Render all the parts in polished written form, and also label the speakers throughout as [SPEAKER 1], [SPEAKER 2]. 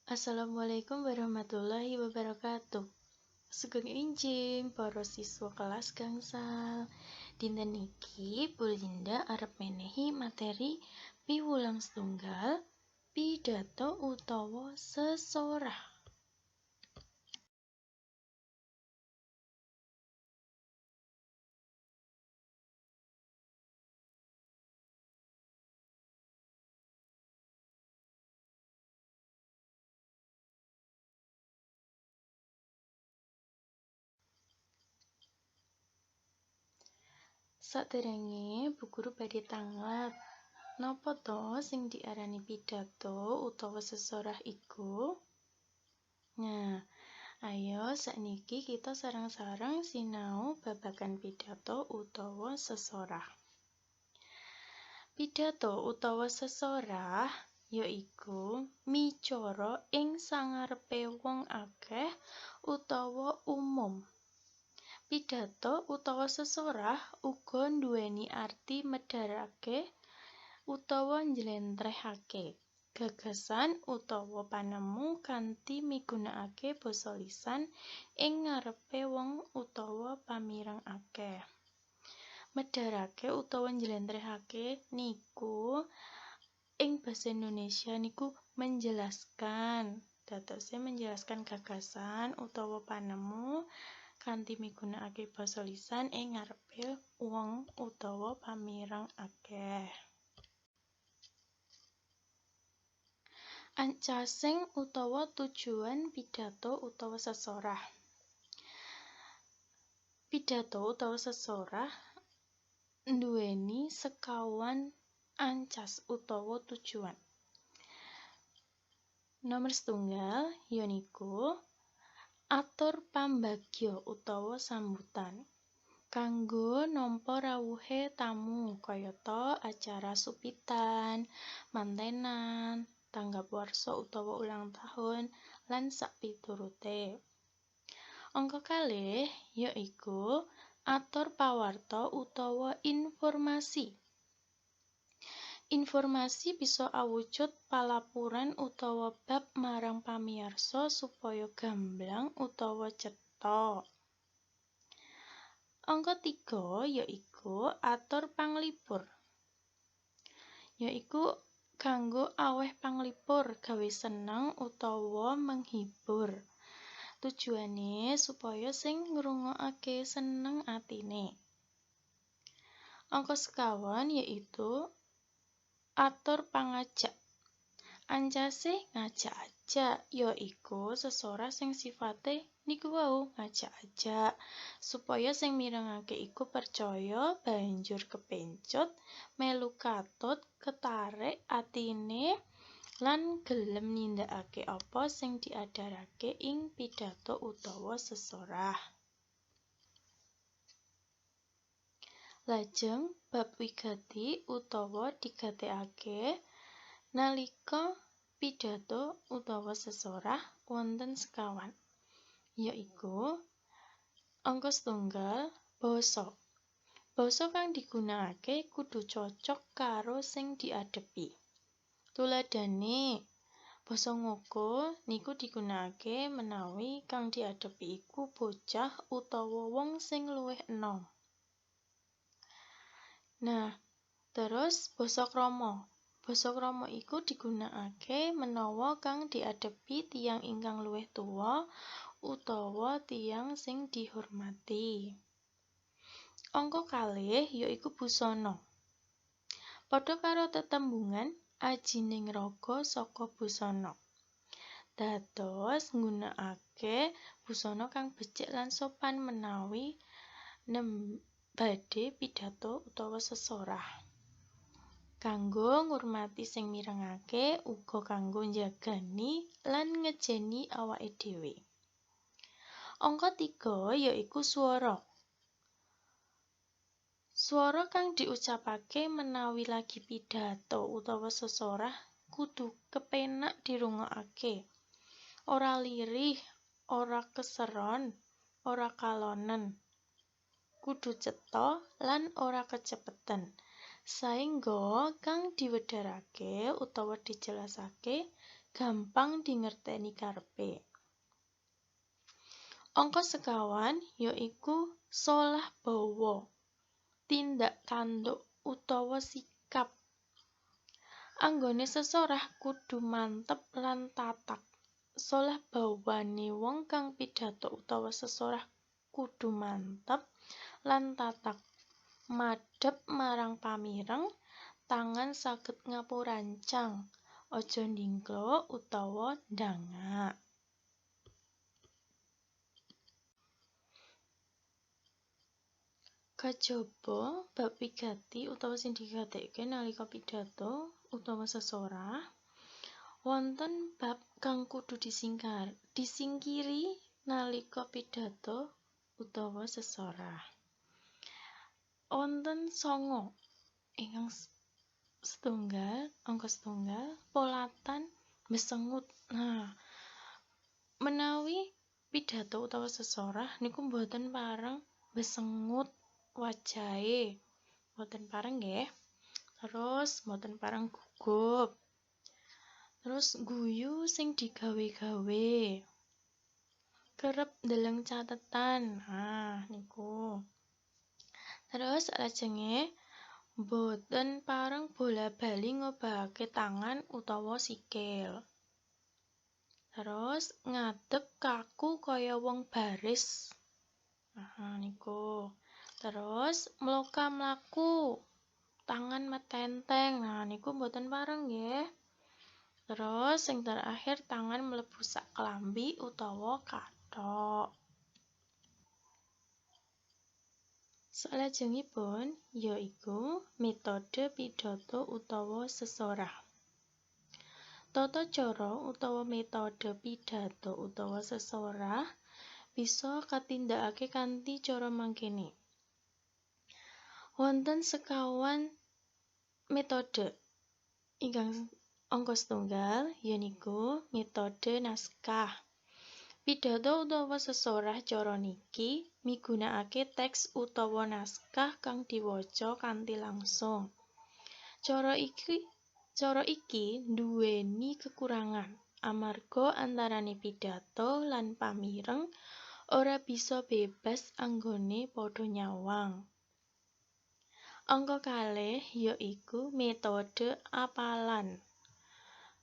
[SPEAKER 1] Assalamualaikum warahmatullahi wabarakatuh. Sugeng enjing para siswa kelas gangsal. Dinten iki Bu Linda arep menehi materi piwulang setunggal pidato utawa sesorah. Saderenge Bu Guru badhe tanggap, napa to sing diarani pidato utawa sesorah iku? Nah, ayo sakniki kita sareng-sareng sinau babagan pidato utawa sesorah. Pidato utawa sesorah yaiku micara ing sangarepe wong akeh utawa umum. Pidato utawa sesorah uga nduweni arti medharake utawa njlentrehake gagasan utawa panemu kanthi migunakake basa lisan ing ngarepe wong utawa pamireng akeh. Medharake utawa njlentrehake niku ing basa Indonesia niku menjelaskan. Dadosé menjelaskan gagasan utawa panemu kanthi migunakake basa lisan ing ngarepe wong utawa pamireng akeh. Ancasing utawa tujuan pidato utawa sesorah. Pidato utawa sesorah nduweni sekawan ancas utawa tujuan. Nomor setunggal yaiku atur pambagya utawa sambutan kanggo nampa rawuhe tamu kayata acara supitan, mantenan, tanggap warsa utawa ulang tahun lan sakpiturute. Angka kalih yaiku atur pawarta utawa informasi. Informasi bisa awujud palapuran utawa bab marang pamirsa supaya gamblang utawa cetha. Angka 3 yaiku atur panglipur. Yaiku kanggo aweh panglipur gawe seneng utawa menghibur. Tujuane supaya sing ngrungokake seneng atine. Angka sekawan yaitu atur pangajak. Ancase ngajak-ajak yaiku sesorah sing sifate niku wau ngajak-ajak supaya sing mirengake iku percaya banjur kepencut melu katut ketarik atine lan gelem nindakake apa sing diadarake ing pidato utawa sesorah. Lajeng bab wigati utawa digatekake nalika pidato utawa sesorah wonten sekawan yaiku angka setunggal basa. Basa kang digunakake kudu cocok karo sing diadepi. Tuladhane basa ngoko niku digunakake menawi kang diadepi iku bocah utawa wong sing luwih enom. Nah, terus basa krama. Basa krama iku digunakake menawa kang diadepi tiyang ingkang luwih tuwa utawa tiyang sing dihormati. Angka kalih yaiku busana. Padha karo tetembungan ajining raga saka busana. Dados nggunakake busana kang becik lan sopan menawi badhe pidato utawa sesorah. Kanggo ngurmati sing mirengake uga kanggo njagani lan ngejeni awake dhewe. Angka 3 yaiku swara. Swara kang diucapake menawi lagi pidato utawa sesorah kudu kepenak dirungokake. Ora lirih, ora keseron, ora kalonen. Kudu cetha lan ora kecepeten. Saengga kang diwedharake utawa dijelasake gampang dingerteni karepe. Angka sekawan yaiku solah bawa, tindak tanduk utawa sikap. Anggone sesorah kudu mantep lan tatak. Solah bawane wong kang pidato utawa sesorah kudu mantep lan tatak. Madhep marang pamireng, tangan saged ngapurancang, aja ndingkluk utawa ndangak. Kajaba bab wigati utawa sing digatekke nalika pidato utawa sesorah, wonten bab kang kudu disingkiri nalika pidato utawa sesorah. Wonten 9 ingkang setunggal, angka setunggal, polatan besengut. Nah, menawi pidato utawa sesorah niku mboten pareng besengut wajahe, mboten pareng nggih. Terus mboten pareng gugup. Terus guyu sing digawe-gawe. Kerep ndeleng catetan. Nah, niku. Terus lajenge mboten pareng bola-bali ngobahake tangan utawa sikil. Terus ngadeg kaku kaya wong baris. Nah, niku. Terus mloka mlaku, tangan metenteng. Nah, niku mboten pareng nggih. Terus sing terakhir tangan mlebu sak klambi utawa kathok. Salajengipun yaiku metode pidato utawa sesorah. Tata cara utawa metode pidato utawa sesorah bisa katindakake kanthi cara mangkene. Wonten sekawan metode. Ingkang angka setunggal yaiku metode naskah. Pidato utawa sesorah cara niki migunakake teks utawa naskah kang diwaca kanthi langsung. Cara iki nduweni kekurangan amarga antarane pidato lan pamireng ora bisa bebas anggone padha nyawang. Angka kalih yaiku metode apalan.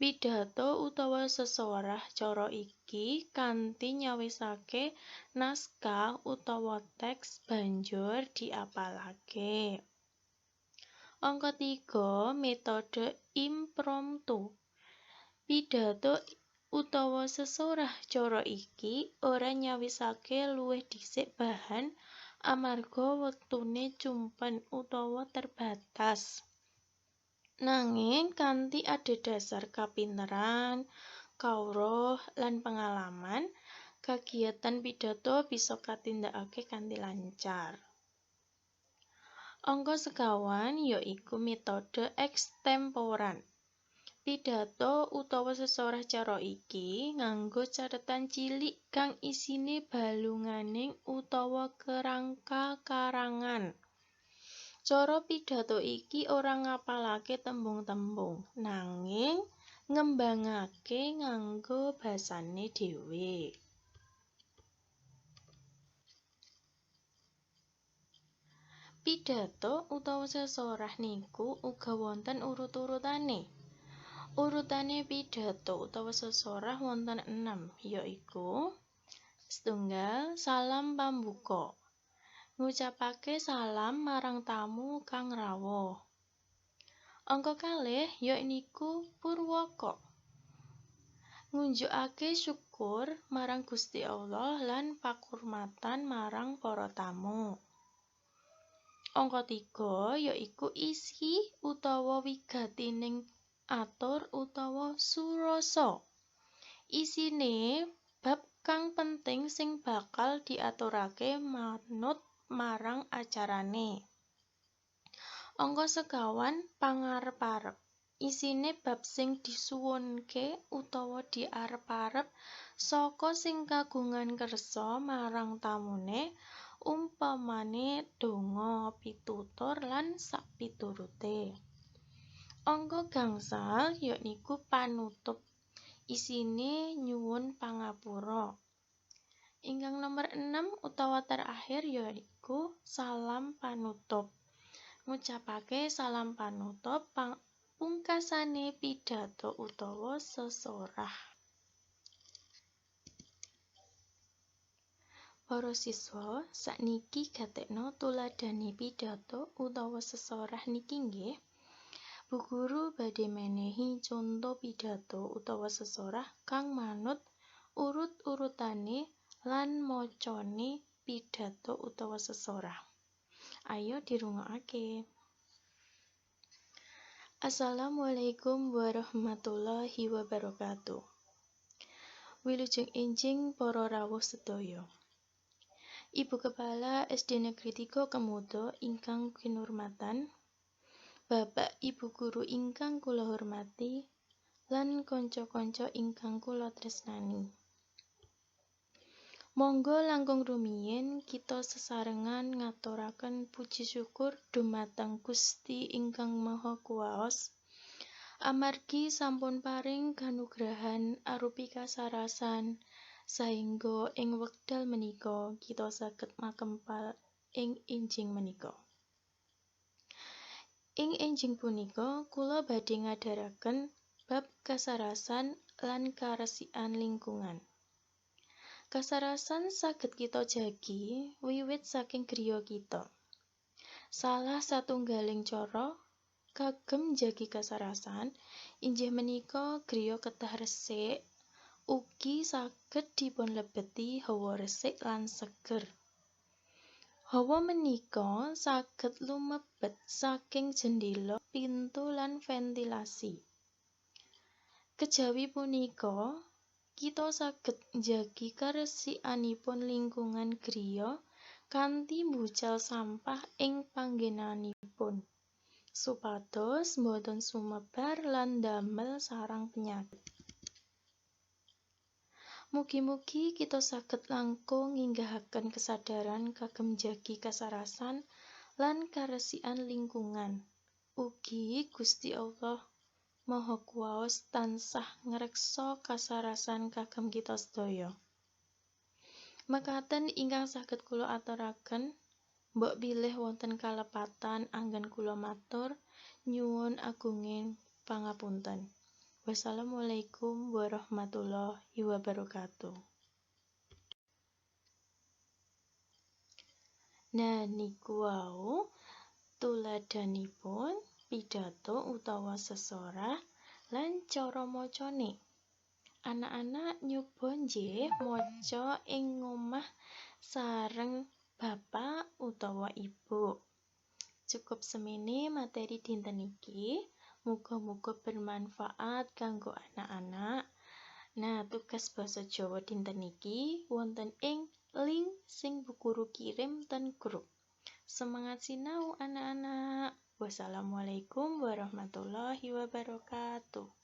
[SPEAKER 1] Pidato utawa sesorah cara iki kanthi nyawisake naskah utawa teks banjur diapalake. Angka 3 metode impromptu. Pidato utawa sesorah cara iki ora nyawisake luwih dhisik bahan amarga wektune cumpen utawa terbatas. Nanging kanthi adhedhasar kapinteran, kawruh lan pengalaman, kagiyatan pidato bisa katindakake kanthi lancar. Angka sekawan yaiku metode ekstemporan. Pidato utawa sesorah cara iki nganggo cathetan cilik kang isine balunganing utawa kerangka karangan. Cara pidato iki ora ngapalake tembung-tembung, nanging ngembangake nganggo basane dhewe. Pidato utawa sesorah niku uga wonten urut-urutane. Urutane pidato utawa sesorah wonten 6, yaiku setunggal salam pambuka. Ngucapake salam marang tamu kang rawuh. Angka kalih yaiku purwaka. Ngunjukake syukur marang Gusti Allah lan pakurmatan marang para tamu. Angka 3 yaiku isi utawa wigatining atur utawa surasa. Isine bab kang penting sing bakal diaturake manut marang acarane. Angka sekawan pangarep-arep. Isine bab sing disuwunke utawa diarep-arep saka sing kagungan kersa marang tamune, umpamane donga, pitutur lan sapiturute. Angka gangsal yaiku panutup. Isine nyuwun pangapura. Ingkang nomor 6 utawa terakhir yaiku salam panutup. Ngucapake salam panutup pungkasane pidato utawa sesorah. Para siswa, sakniki gatekno tuladhane pidato utawa sesorah niki nggih. Bu Guru badhe menehi conto pidato utawa sesorah kang manut urut-urutane lan macane pidato utawa sesorah. Ayo dirungokake. Assalamualaikum warahmatullahi wabarakatuh. Wilujeng enjing para rawuh sedaya. Ibu Kepala SD Negeri 3 Kemudo ingkang kinurmatan, Bapak Ibu Guru ingkang kula hormati, lan kanca-kanca ingkang kula tresnani. Monggo langkung rumiyin kita sesarengan ngaturaken puji syukur dumateng Gusti ingkang Maha Kuwaos amargi sampun paring kanugrahan arupi kasarasan saengga ing wekdal menika kita saged makempal ing enjing menika. Ing enjing punika kula badhe ngadharaken bab kasarasan lan karesikan lingkungan. Kasarasan saged kita jagi wiwit saking griya kita. Salah satunggaling cara kagem jagi kasarasan inggih menika griya kedah resik, ugi saged dipunlebeti hawa resik lan seger. Hawa menika saged lumebet saking jendela, pintu lan ventilasi. Kejawi punika kita saged njagi karesikanipun lingkungan griya kanthi mbucal sampah ing panggenanipun supados boten sumebar lan ndamel sarang penyakit. Mugi-mugi kita saged langkung nginggahaken kesadaran kagem njagi kasarasan lan karesikan lingkungan. Ugi Gusti Allah Maha Kuwaos tansah ngreksa kasarasan kagem kita sedaya. Mekaten ingkang saged kula aturaken, mbok bilih wonten kalepatan anggen kula matur nyuwun agunging pangapunten. Wassalamualaikum warahmatullahi wabarakatuh. Nah niku wau tuladhanipun pidato utawa sesorah lan cara macane. Anak-anak nyoba nggih maca ing omah sareng bapak utawa ibu. Cukup semene materi dinten iki. Muga-muga bermanfaat kanggo anak-anak. Nah, tugas basa Jawa dinten iki wonten ing link sing Bu Guru kirim ten grup. Semangat sinau anak-anak. Wassalamualaikum warahmatullahi wabarakatuh.